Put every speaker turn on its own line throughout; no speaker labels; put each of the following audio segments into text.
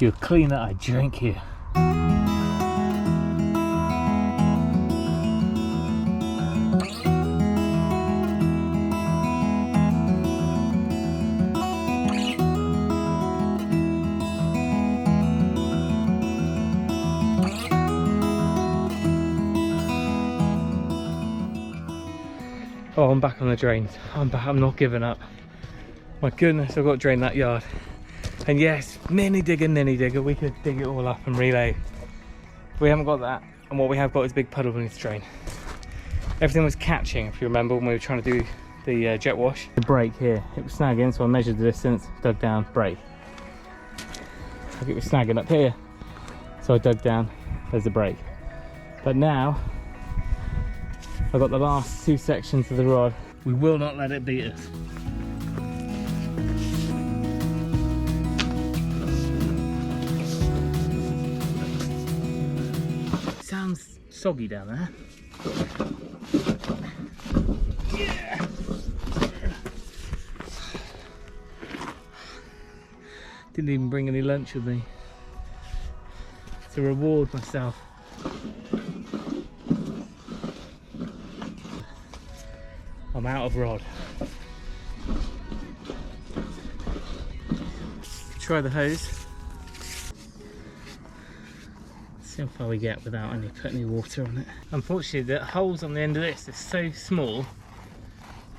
you're cleaner, I drink here. Oh, I'm back on the drains. I'm back. I'm not giving up. My goodness, I've got to drain that yard. And yes, ninny digger, we could dig it all up and relay. We haven't got that, and what we have got is a big puddle we need to drain. Everything was catching, if you remember, when we were trying to do the jet wash. The brake here, it was snagging, so I measured the distance, dug down, brake. Like it was snagging up here, so I dug down, there's the brake. But now, I've got the last 2 sections of the rod. We will not let it beat us. Sounds soggy down there. Yeah. Didn't even bring any lunch with me to reward myself. I'm out of rod. Try the hose. See how far we get without putting any water on it. Unfortunately, the holes on the end of this are so small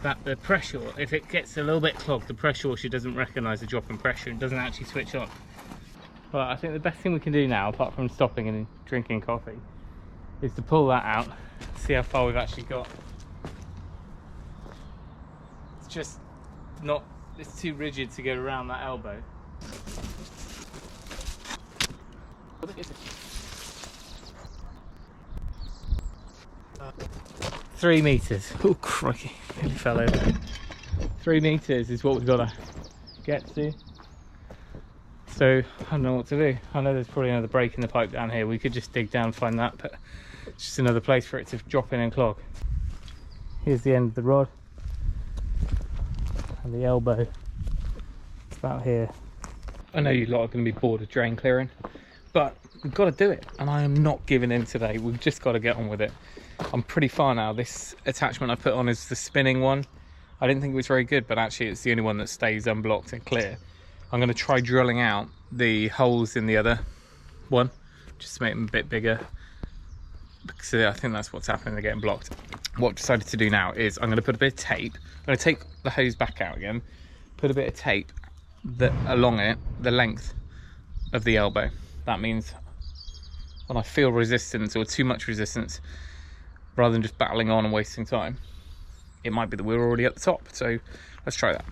that the pressure, if it gets a little bit clogged, the pressure washer doesn't recognise the drop in pressure and doesn't actually switch on. Well, I think the best thing we can do now, apart from stopping and drinking coffee, is to pull that out, see how far we've actually got. It's just not, it's too rigid to get around that elbow. 3 meters. Oh crikey, nearly fell over. 3 meters is what we've got to get to. So I don't know what to do. I know there's probably another break in the pipe down here. We could just dig down and find that, but it's just another place for it to drop in and clog. Here's the end of the rod. And the elbow. It's about here. I know you lot are going to be bored of drain clearing, but we've got to do it, and I am not giving in today. We've just got to get on with it. I'm pretty far now. This attachment I put on is the spinning one. I didn't think it was very good, but actually it's the only one that stays unblocked and clear. I'm going to try drilling out the holes in the other one just to make them a bit bigger, because I think that's what's happening. They're getting blocked. What I've decided to do now is I'm going to put a bit of tape. I'm going to take the hose back out again, put a bit of tape along it, the length of the elbow. That means when I feel resistance or too much resistance, rather than just battling on and wasting time, it might be that we're already at the top. So let's try that.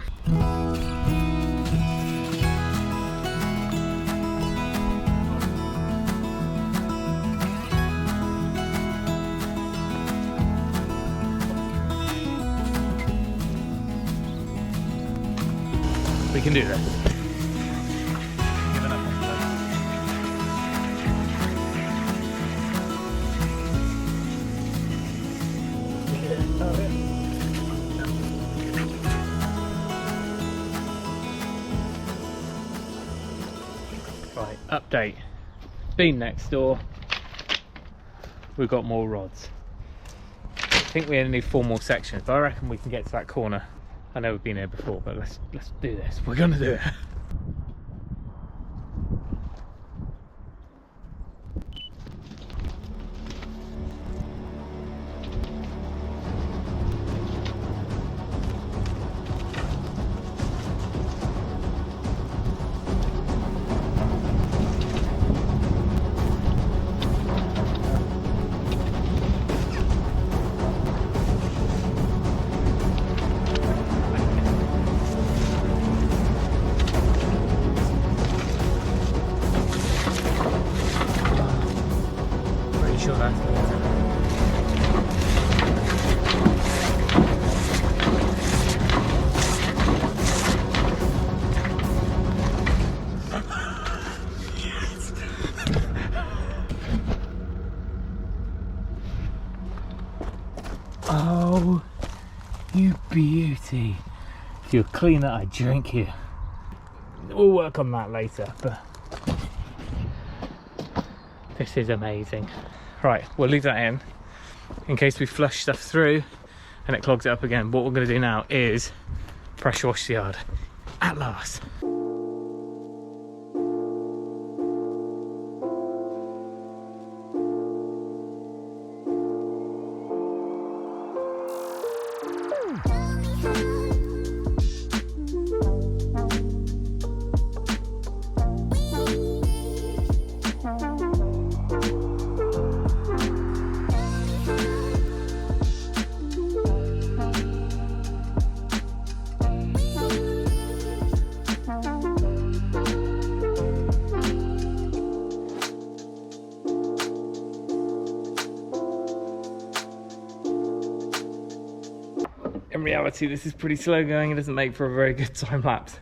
We can do this. Right, update. Been next door. We've got more rods. I think we only need 4 more sections, but I reckon we can get to that corner. I know we've been here before, but let's do this. We're gonna do it. Sure that's the one. Oh, you beauty. If you're cleaner, I drink here. We'll work on that later, but This is amazing. Right, we'll leave that in case we flush stuff through and it clogs it up again. What we're going to do now is pressure wash the yard at last. In reality, this is pretty slow going. It doesn't make for a very good time lapse.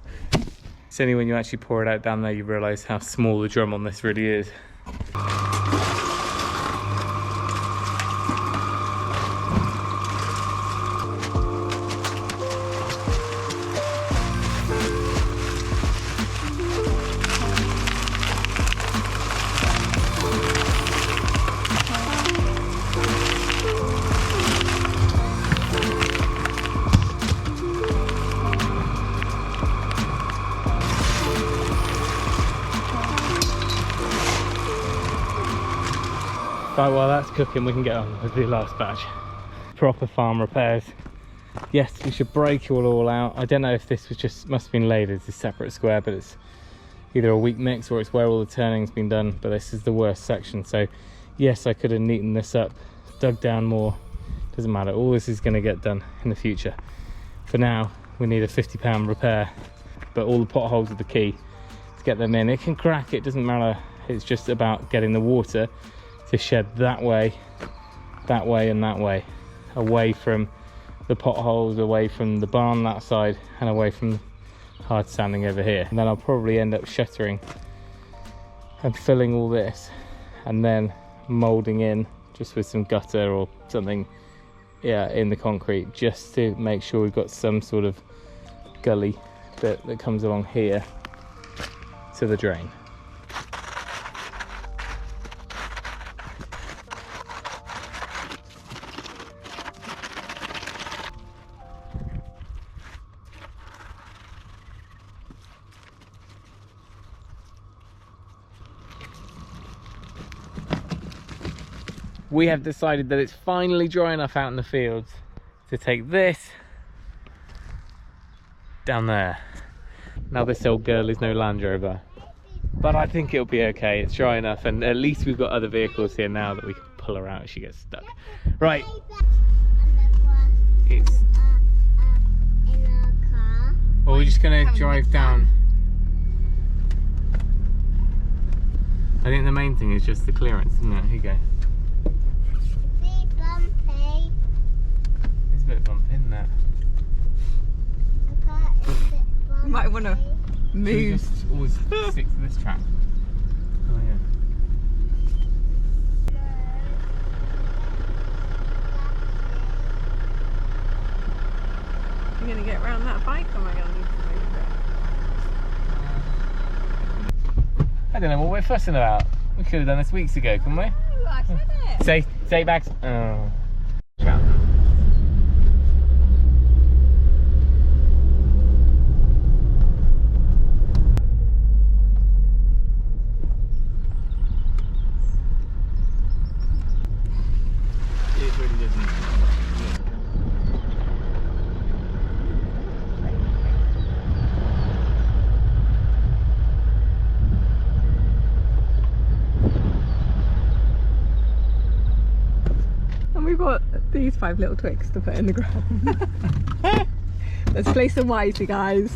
It's only when you actually pour it out down there you realise how small the drum on this really is. Right, while that's cooking, we can get on with the last batch. Proper farm repairs. Yes, we should break it all out. I don't know if this was just, must have been laid as a separate square, but it's either a weak mix or it's where all the turning's been done, but this is the worst section. So yes, I could have neatened this up, dug down more, doesn't matter. All this is going to get done in the future. For now, we need a £50 repair, but all the potholes are the key to get them in. It can crack, it doesn't matter. It's just about getting the water to shed that way and that way, away from the potholes, away from the barn that side, and away from hard sanding over here. And then I'll probably end up shuttering and filling all this and then moulding in just with some gutter or something, yeah, in the concrete, just to make sure we've got some sort of gully bit that comes along here to the drain. We have decided that it's finally dry enough out in the fields to take this down there. Now this old girl is no Land Rover, but I think it'll be okay. It's dry enough, and at least we've got other vehicles here now that we can pull her out if she gets stuck. Right. It's... Well, we're just gonna drive down. I think the main thing is just the clearance, isn't it? Here you go. There's a bit of bump in there.
You might want to move.
Should we just always stick to this track? Oh yeah.
You're going to get around that bike, or am I going to need to move it?
I don't know what we're fussing about. We could have done this weeks ago, couldn't we?
Oh, I said it.
Say bags. Oh. It really doesn't.
And we've got these 5 little twigs to put in the ground. Let's play some wisely, guys.